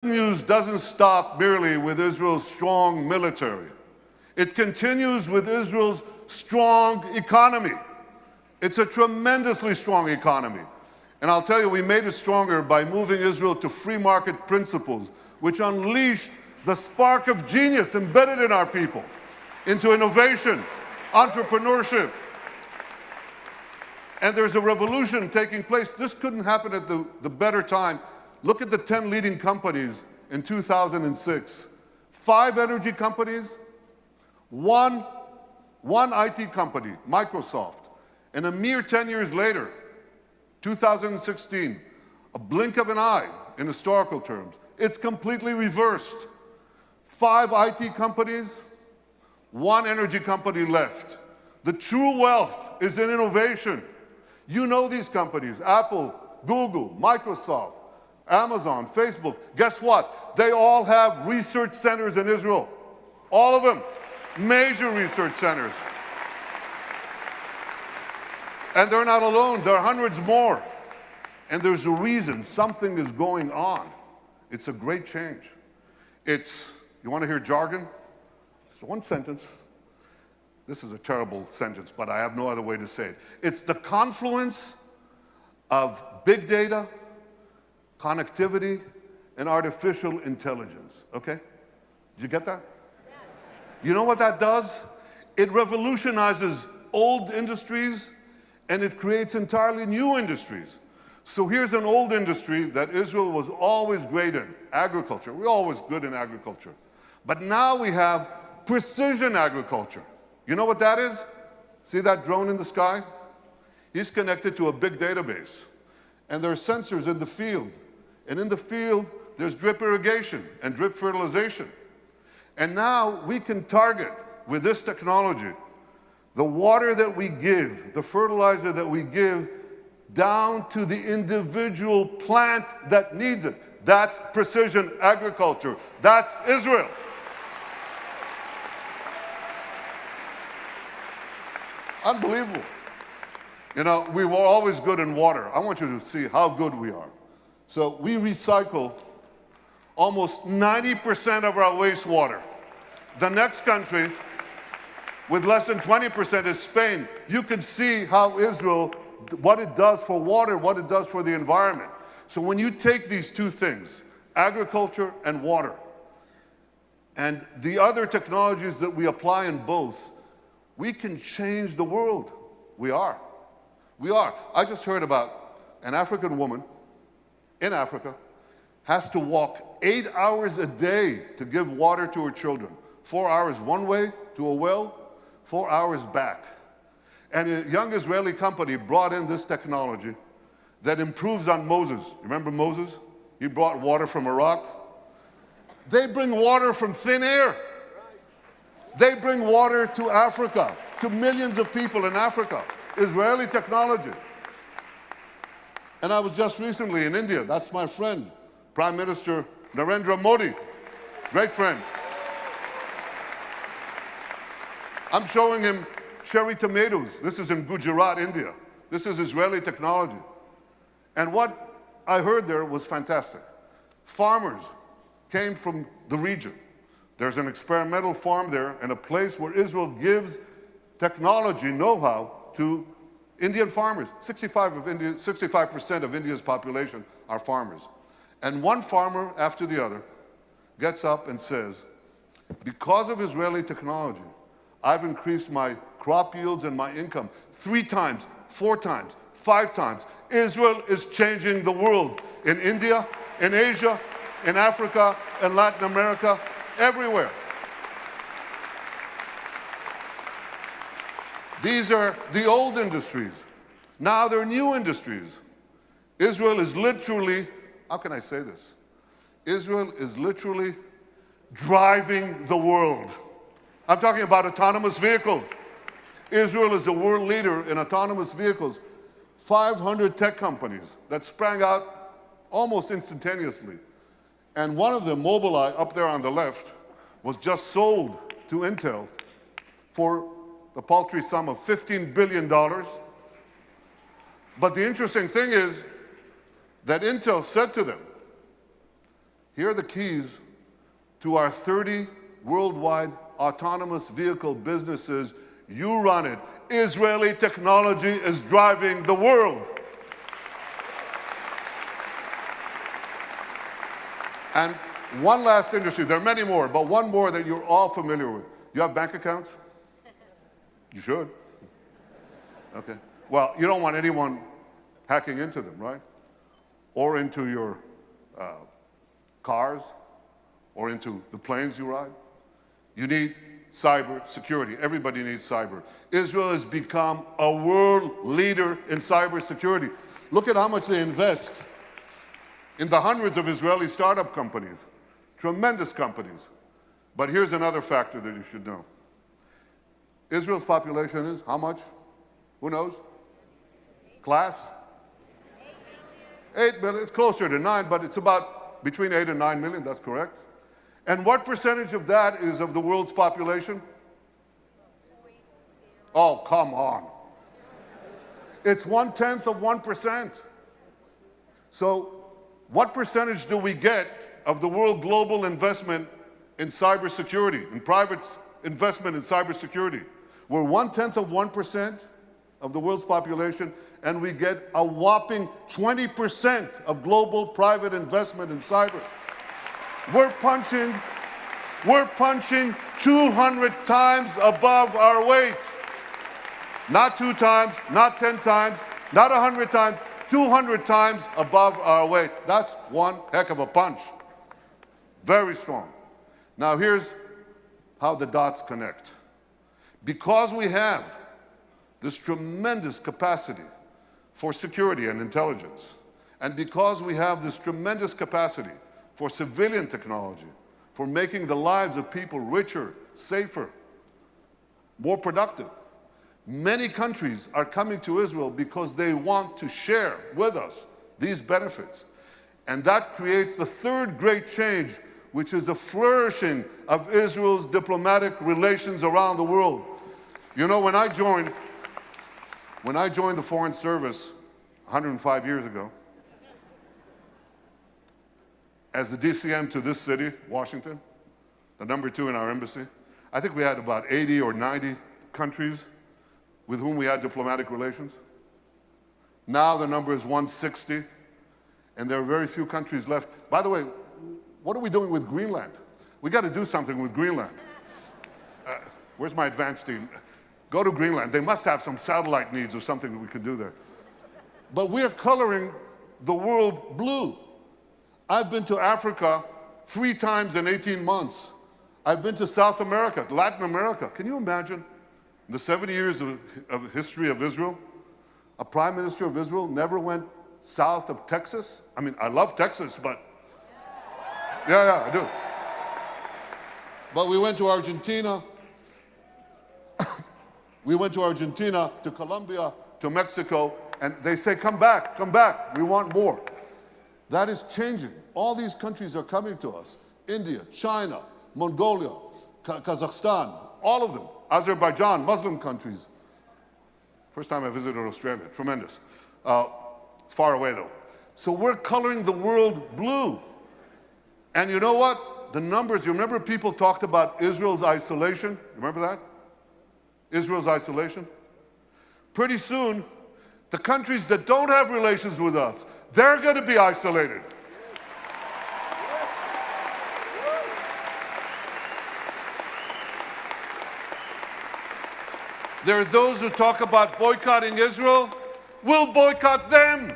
news doesn't stop merely with Israel's strong military. It continues with Israel's strong economy. It's a tremendously strong economy. And I'll tell you, we made it stronger by moving Israel to free market principles, which unleashed the spark of genius embedded in our people into innovation, entrepreneurship. And there's a revolution taking place. This couldn't happen at the better time. Look at the 10 leading companies in 2006. 5 energy companies, one IT company, Microsoft. And a mere 10 years later, 2016, a blink of an eye in historical terms, it's completely reversed. 5 IT companies, 1 energy company left. The true wealth is in innovation. You know these companies, Apple, Google, Microsoft, Amazon, Facebook. Guess what? They all have research centers in Israel. All of them. Major research centers. And they're not alone. There are hundreds more. And there's a reason. Something is going on. It's a great change. It's, you want to hear jargon? It's one sentence. This is a terrible sentence, but I have no other way to say it. It's the confluence of big data, connectivity, and artificial intelligence, okay? Did you get that? You know what that does? It revolutionizes old industries, and it creates entirely new industries. So here's an old industry that Israel was always great in, agriculture. We're always good in agriculture. But now we have precision agriculture. You know what that is? See that drone in the sky? He's connected to a big database. And there are sensors in the field. And in the field, there's drip irrigation and drip fertilization. And now we can target, with this technology, the water that we give, the fertilizer that we give, down to the individual plant that needs it. That's precision agriculture. That's Israel. Unbelievable. You know, we were always good in water. I want you to see how good we are. So we recycle almost 90% of our wastewater. The next country with less than 20% is Spain. You can see how Israel, what it does for water, what it does for the environment. So when you take these two things, agriculture and water, and the other technologies that we apply in both, we can change the world. We are. We are. I just heard about an African woman in Africa has to walk 8 hours a day to give water to her children. 4 hours one way to a well, 4 hours back. And a young Israeli company brought in this technology that improves on Moses. Remember Moses? He brought water from a rock. They bring water from thin air. They bring water to Africa, to millions of people in Africa. Israeli technology. And I was just recently in India. That's my friend, Prime Minister Narendra Modi. Great friend. I'm showing him cherry tomatoes. This is in Gujarat, India. This is Israeli technology. And what I heard there was fantastic. Farmers came from the region. There's an experimental farm there and a place where Israel gives technology know-how to Indian farmers. 65% of India's population are farmers. And one farmer after the other gets up and says, because of Israeli technology, I've increased my crop yields and my income 3 times, 4 times, 5 times. Israel is changing the world in India, in Asia, in Africa, in Latin America, everywhere. These are the old industries. Now they're new industries. Israel is literally, how can I say this? Israel is literally driving the world. I'm talking about autonomous vehicles. Israel is a world leader in autonomous vehicles. 500 tech companies that sprang out almost instantaneously. And one of them, Mobileye, up there on the left, was just sold to Intel for the paltry sum of $15 billion. But the interesting thing is that Intel said to them, Here are the keys to our 30 worldwide autonomous vehicle businesses. You run it. Israeli technology is driving the world. And one last industry, there are many more, but one more that you're all familiar with. You have bank accounts? You should. Okay. Well, you don't want anyone hacking into them, right? Or into your cars, or into the planes you ride. You need cyber security. Everybody needs cyber. Israel has become a world leader in cyber security. Look at how much they invest in the hundreds of Israeli startup companies, tremendous companies. But here's another factor that you should know. Israel's population is how much? Who knows? Class? 8 million. It's closer to 9, but it's about between 8 and 9 million, that's correct. And what percentage of that is of the world's population? Oh, come on. It's 1/10 of 1%. So what percentage do we get of the world global investment in cybersecurity, in private investment in cybersecurity? We're 1/10 of 1% of the world's population, and we get a whopping 20% of global private investment in cyber. We're punching 200 times above our weight. Not 2 times, not 10 times, not 100 times, 200 times above our weight. That's one heck of a punch. Very strong. Now here's how the dots connect. Because we have this tremendous capacity for security and intelligence, and because we have this tremendous capacity for civilian technology, for making the lives of people richer, safer, more productive, many countries are coming to Israel because they want to share with us these benefits. And that creates the third great change, which is a flourishing of Israel's diplomatic relations around the world. You know, when I joined the Foreign Service 105 years ago, as the DCM to this city, Washington, the #2 in our embassy, I think we had about 80 or 90 countries with whom we had diplomatic relations. Now the number is 160, and there are very few countries left. By the way, what are we doing with Greenland? We got to do something with Greenland. Where's my advanced team? Go to Greenland. They must have some satellite needs or something that we could do there. But we are coloring the world blue. I've been to Africa 3 times in 18 months. I've been to South America, Latin America. Can you imagine? In the 70 years of history of Israel, a prime minister of Israel never went south of Texas? I mean, I love Texas, but yeah, I do. But we went to Argentina. We went to Argentina, to Colombia, to Mexico, and they say, come back, we want more. That is changing. All these countries are coming to us. India, China, Mongolia, Kazakhstan, all of them. Azerbaijan, Muslim countries. First time I visited Australia, tremendous. It's far away though. So we're coloring the world blue. And you know what? The numbers, you remember people talked about Israel's isolation? Remember that? Israel's isolation? Pretty soon, the countries that don't have relations with us, they're going to be isolated. There are those who talk about boycotting Israel. We'll boycott them.